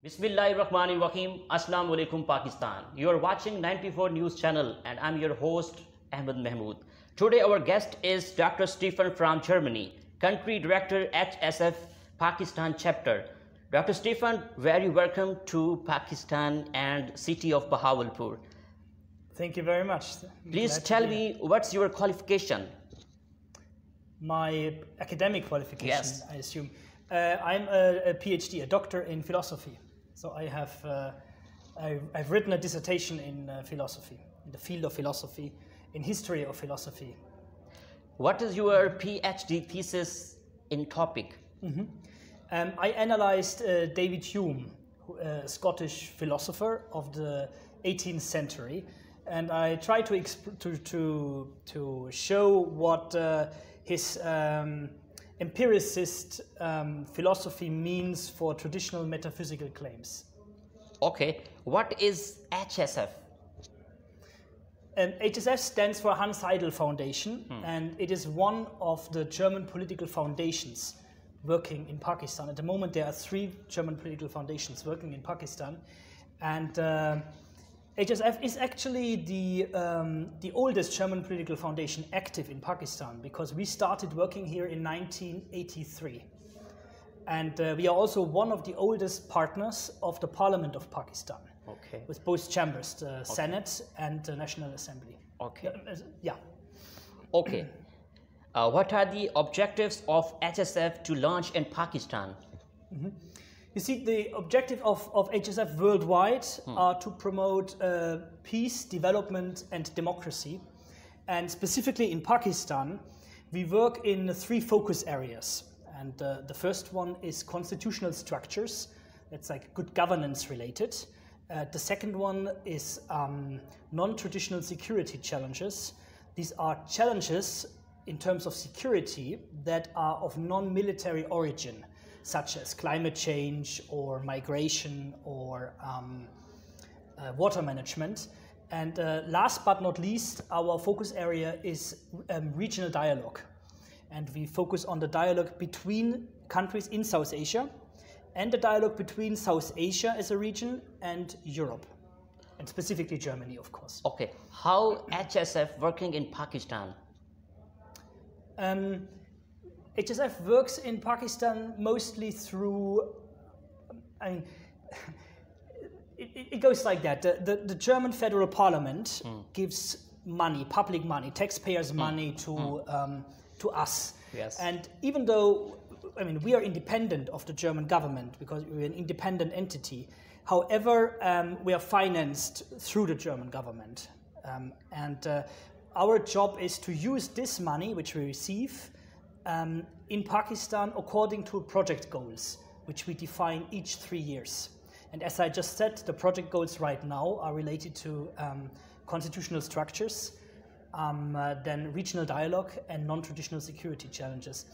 Bismillahirrahmanirrahim. Assalamu alaikum Pakistan. You are watching 94 News Channel and I'm your host Ahmed Mahmood. Today our guest is Dr.Steffen from Germany, Country Director HSSF Pakistan Chapter. Dr. Steffen, very welcome to Pakistan and city of Bahawalpur. Thank you very much. Please tell me what's your qualification? My academic qualification, yes. I assume. I'm a PhD, a doctor in philosophy. So I have, I've written a dissertation in philosophy, in the field of philosophy, in history of philosophy. What is your PhD thesis in topic? I analyzed David Hume, a Scottish philosopher of the 18th century, and I tried to show what his empiricist philosophy means for traditional metaphysical claims. Okay, what is HSF? HSF stands for Hans Seidel Foundation, and it is one of the German political foundations working in Pakistan. At the moment, there are 3 German political foundations working in Pakistan, and HSF is actually the oldest German political foundation active in Pakistan, because we started working here in 1983. And we are also one of the oldest partners of the Parliament of Pakistan, okay, with both chambers, the Senate and the National Assembly. Okay. Yeah. Okay. What are the objectives of HSF to launch in Pakistan? You see, the objective of HSF worldwide are to promote peace, development and democracy. And specifically in Pakistan, we work in 3 focus areas. And the first one is constitutional structures. That's like good governance related. The second one is non-traditional security challenges. These are challenges in terms of security that are of non-military origin, such as climate change or migration or water management. And last but not least, our focus area is regional dialogue. And we focus on the dialogue between countries in South Asia and the dialogue between South Asia as a region and Europe, and specifically Germany, of course. Okay, how HSF working in Pakistan? HSF works in Pakistan mostly through, I mean, it goes like that. The German Federal Parliament gives money, public money, taxpayers' money to us. Yes. And even though, I mean, we are independent of the German government because we're an independent entity, however, we are financed through the German government. Our job is to use this money, which we receive, in Pakistan according to project goals, which we define each 3 years. And as I just said, the project goals right now are related to constitutional structures, then regional dialogue and non-traditional security challenges.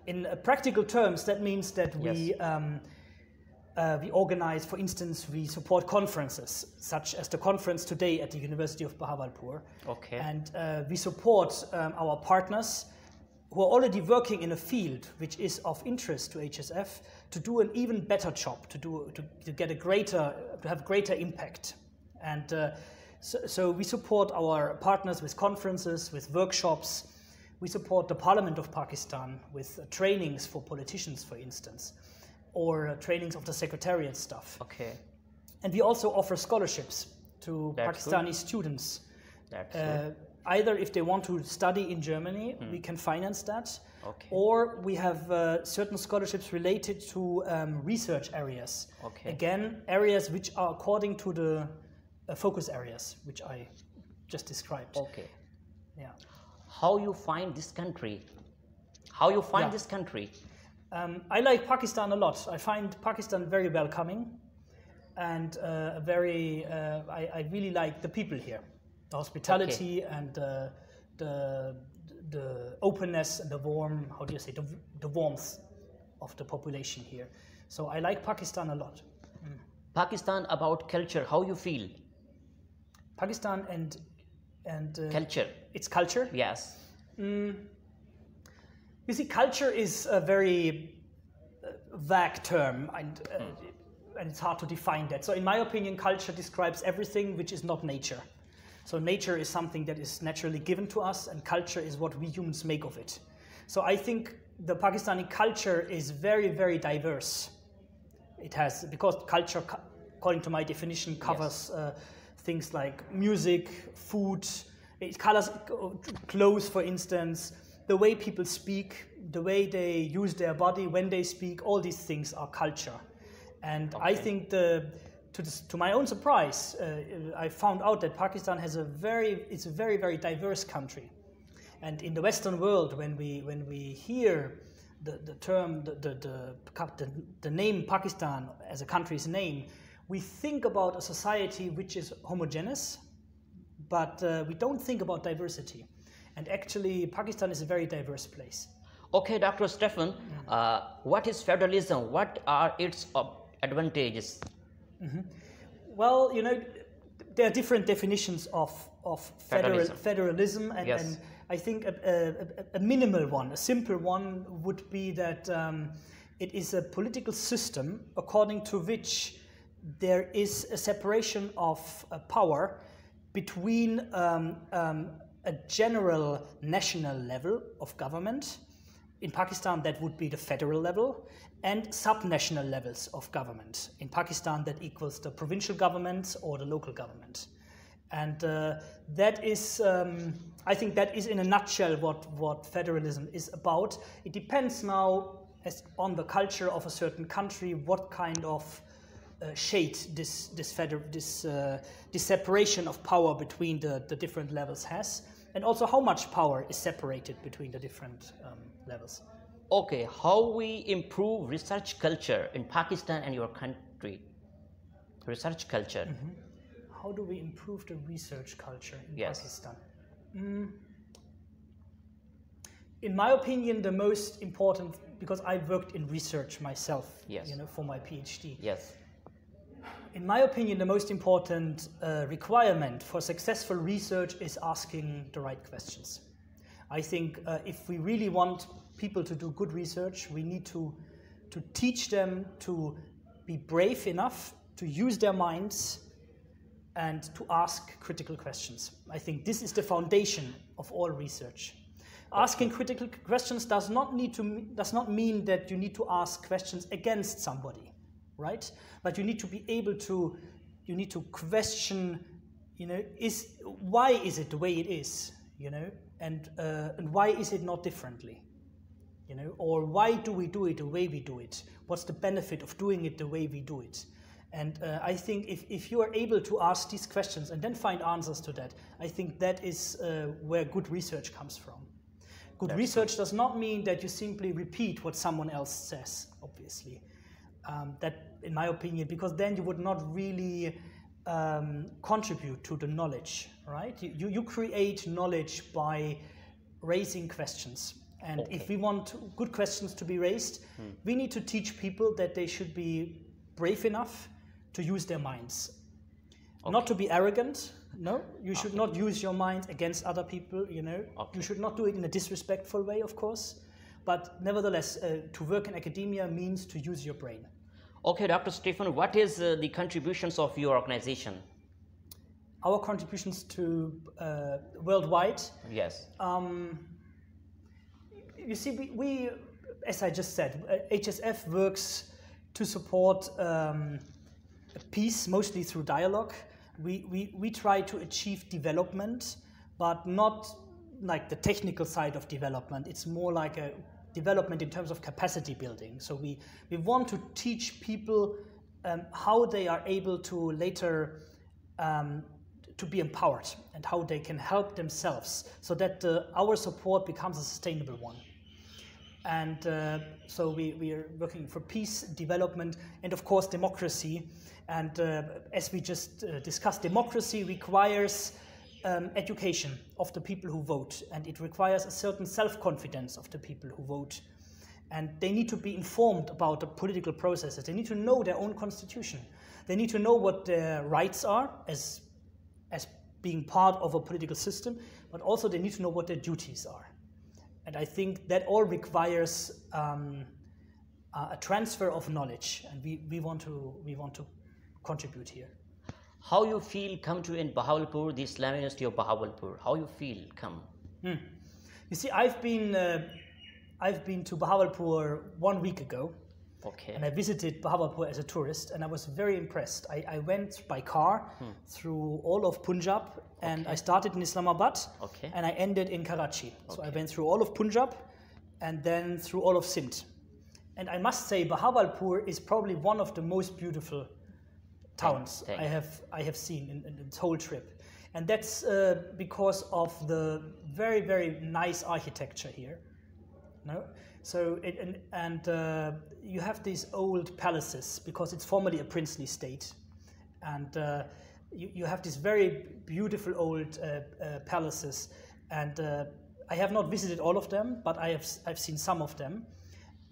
In practical terms, that means that we organize, for instance, we support conferences, such as the conference today at the University of Bahawalpur. Okay. And we support our partners who are already working in a field which is of interest to HSF to do an even better job, to have greater impact. And so we support our partners with conferences, with workshops. We support the Parliament of Pakistan with trainings for politicians, for instance, or trainings of the secretariat staff. Okay. And we also offer scholarships to Pakistani students. Either if they want to study in Germany, we can finance that, or we have certain scholarships related to research areas. Okay. Again, areas which are according to the focus areas, which I just described. Okay. Yeah. How you find this country? How you find this country? I like Pakistan a lot. I find Pakistan very welcoming, and I really like the people here. The hospitality and the openness and the warm, how do you say, the warmth of the population here. So I like Pakistan a lot. Pakistan about culture, how you feel? Pakistan and culture. Its culture? Yes. You see, culture is a very vague term, and and it's hard to define that. So in my opinion, culture describes everything which is not nature. So nature is something that is naturally given to us, and culture is what we humans make of it. So I think the Pakistani culture is very, very diverse. It has, because culture, according to my definition, covers things like music, food, it colors clothes, for instance, the way people speak, the way they use their body when they speak, all these things are culture. And I think to my own surprise, I found out that Pakistan has it's a very, very diverse country. And in the Western world, when we hear the term, the name Pakistan as a country's name, we think about a society which is homogeneous, but we don't think about diversity. And actually, Pakistan is a very diverse place. Okay, Dr. Steffen, what is federalism? What are its advantages? Well, you know, there are different definitions of federalism, and I think a minimal one, a simple one, would be that it is a political system according to which there is a separation of power between a general national level of government. In Pakistan, that would be the federal level, and subnational levels of government. In Pakistan, that equals the provincial government or the local government. And that is, I think that is in a nutshell what federalism is about. It depends now on the culture of a certain country, what kind of shade this separation of power between the different levels has, and also how much power is separated between the different levels. Okay, how we improve research culture in Pakistan and your country? Research culture. How do we improve the research culture in Pakistan? In my opinion, the most important, because I worked in research myself, you know, for my PhD. Yes. In my opinion, the most important requirement for successful research is asking the right questions. I think if we really want people to do good research, we need to teach them to be brave enough to use their minds and to ask critical questions. I think this is the foundation of all research. Asking critical questions does not mean that you need to ask questions against somebody, right? But you need to be able to, you need to question, you know, why is it the way it is, you know, and why is it not differently, you know, or why do we do it the way we do it? What's the benefit of doing it the way we do it? And I think if you are able to ask these questions and then find answers to that, I think that is where good research comes from. Good research does not mean that you simply repeat what someone else says, obviously. That, in my opinion, because then you would not really contribute to the knowledge, right? You create knowledge by raising questions. And if we want good questions to be raised, we need to teach people that they should be brave enough to use their minds. Not to be arrogant. No, you should not use your mind against other people, you know. You should not do it in a disrespectful way, of course. But nevertheless, to work in academia means to use your brain. Okay, Dr. Steffen, what is the contributions of your organization? Our contributions to worldwide? Yes. You see, we, as I just said, HSF works to support peace, mostly through dialogue. We try to achieve development, but not like the technical side of development. It's more like a development in terms of capacity building. So we want to teach people how they are able to later to be empowered and how they can help themselves so that our support becomes a sustainable one. And so we are working for peace, development, and of course democracy. And as we just discussed, democracy requires education of the people who vote, and it requires a certain self-confidence of the people who vote. And they need to be informed about the political processes. They need to know their own constitution. They need to know what their rights are as being part of a political system, but also they need to know what their duties are. And I think that all requires a transfer of knowledge, and we want to contribute here. How you feel come to in Bahawalpur, the Islamic University of Bahawalpur? How you feel come? You see, I've been to Bahawalpur 1 week ago. Okay. And I visited Bahawalpur as a tourist, and I was very impressed. I went by car through all of Punjab, and I started in Islamabad, and I ended in Karachi. So I went through all of Punjab, and then through all of Sindh. And I must say, Bahawalpur is probably one of the most beautiful towns I have seen in this whole trip. And that's because of the very, very nice architecture here. No? So you have these old palaces because it's formerly a princely state, and you have these very beautiful old palaces. And I have not visited all of them, but I've seen some of them,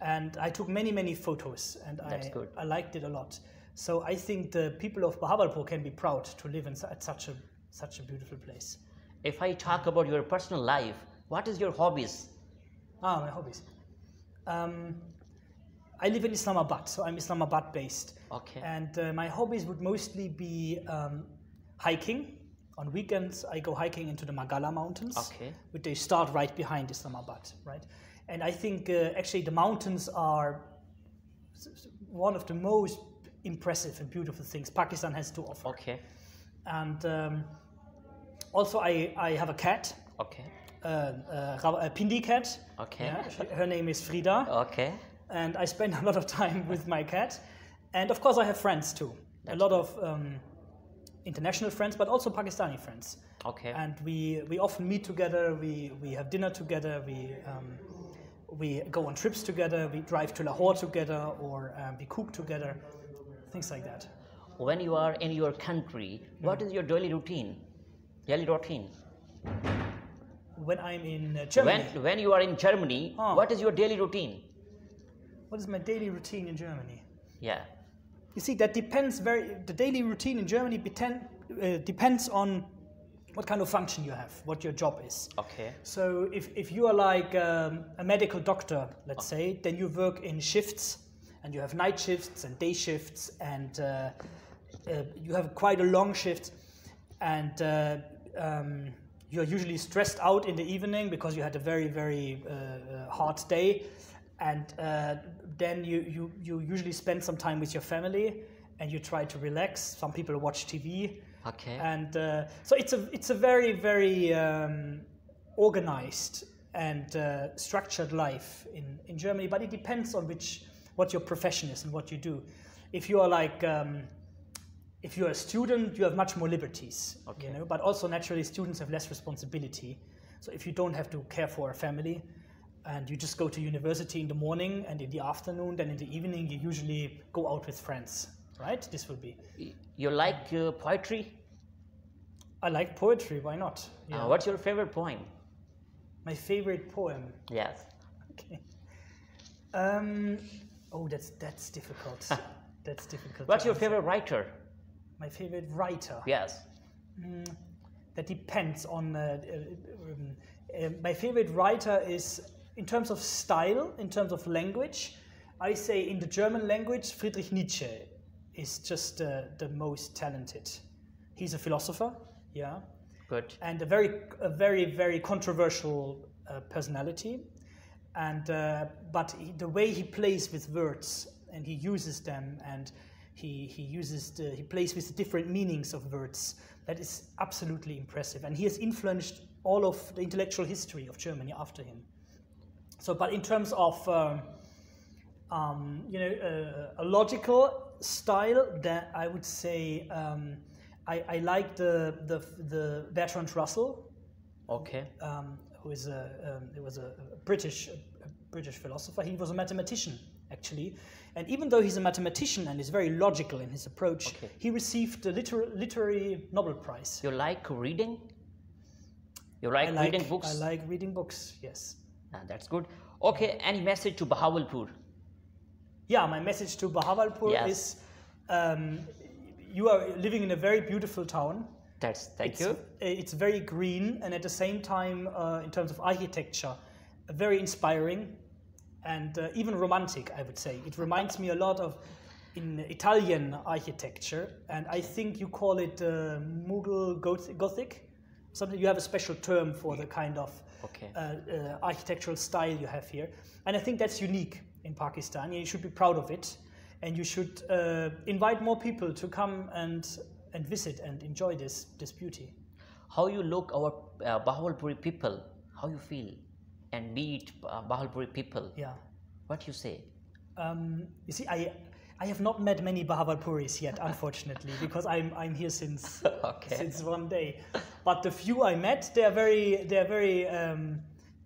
and I took many photos, and I liked it a lot. So I think the people of Bahawalpur can be proud to live at such a beautiful place. If I talk about your personal life, what is your hobbies? My hobbies. I live in Islamabad, so I'm Islamabad based. Okay. And my hobbies would mostly be hiking. On weekends, I go hiking into the Magala Mountains. Okay. Which they start right behind Islamabad, right? And I think actually the mountains are one of the most impressive and beautiful things Pakistan has to offer. Okay. And also I have a cat. Okay. A Pindi cat. Okay. Yeah, her name is Frida. Okay. And I spend a lot of time with my cat. And of course I have friends too. A lot of international friends, but also Pakistani friends. Okay. And we often meet together, we have dinner together, we go on trips together, we drive to Lahore together, or we cook together, things like that. When you are in your country, what is your daily routine? When I'm in Germany. When you are in Germany, what is your daily routine? What is my daily routine in Germany? Yeah. You see, that depends the daily routine in Germany depends on what kind of function you have, what your job is. Okay. So if you are like a medical doctor, let's say, then you work in shifts, and you have night shifts and day shifts, and you have quite a long shift, and you're usually stressed out in the evening because you had a very, very hard day, and then you usually spend some time with your family, and you try to relax. Some people watch TV. Okay. And so it's a very, very organized and structured life in Germany, but it depends on what your profession is and what you do. If you are like if you're a student, you have much more liberties, you know, but also naturally students have less responsibility. So if you don't have to care for a family, and you just go to university in the morning and in the afternoon, then in the evening you usually go out with friends, right? This will be. You like poetry? I like poetry, why not? Yeah. What's your favorite poem? My favorite poem? Yes. Okay. Oh, that's difficult. That's difficult. What's your favorite writer? My favorite writer? Yes. That depends on... my favorite writer is, in terms of style, in terms of language, I say in the German language, Friedrich Nietzsche is just the most talented. He's a philosopher, yeah. Good. And a very, very controversial personality. And but the way he plays with words, and he uses them, and he plays with the different meanings of words. That is absolutely impressive, and he has influenced all of the intellectual history of Germany after him. So, but in terms of a logical style, that I would say I like the Bertrand Russell. Okay. Who was a British philosopher. He was a mathematician, actually, and even though he's a mathematician and is very logical in his approach, he received the literary Nobel Prize. You like reading? You like reading books? I like reading books, yes. That's good. Okay, any message to Bahawalpur? Yeah, my message to Bahawalpur is you are living in a very beautiful town. Thank you. It's very green, and at the same time, in terms of architecture, very inspiring. and even romantic, I would say. It reminds me a lot of in Italian architecture, and I think you call it Mughal Gothic. Something you have a special term for the kind of architectural style you have here, and I think that's unique in Pakistan. You should be proud of it, and you should invite more people to come and visit and enjoy this beauty. How you look our Bahawalpuri people? How you feel and meet Bahawalpuri people? Yeah. What you say? You see, I have not met many Bahawalpuris yet, unfortunately, because I'm here since since one day. But the few I met, they're very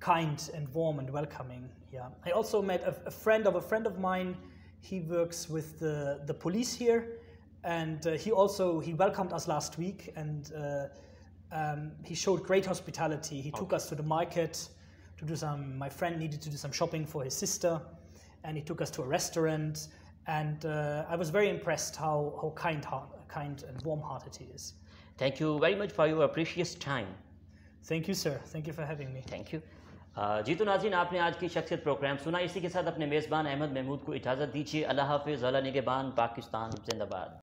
kind and warm and welcoming. Yeah. I also met a friend of mine. He works with the police here, and he welcomed us last week, and he showed great hospitality. He took us to the market to do some. My friend needed to do some shopping for his sister, and he took us to a restaurant. And I was very impressed how kind and warm-hearted he is. Thank you very much for your precious time. Thank you, sir. Thank you for having me. Thank you. जी तो नाज़रीन, आपने आज की शख्सियत programme सुना। इसी के साथ अपने मेज़बान अहमद महमूद को इजाज़त दीजिए। अल्लाह हाफ़िज़, अल्लाह निगहबान, पाकिस्तान जिंदाबाद।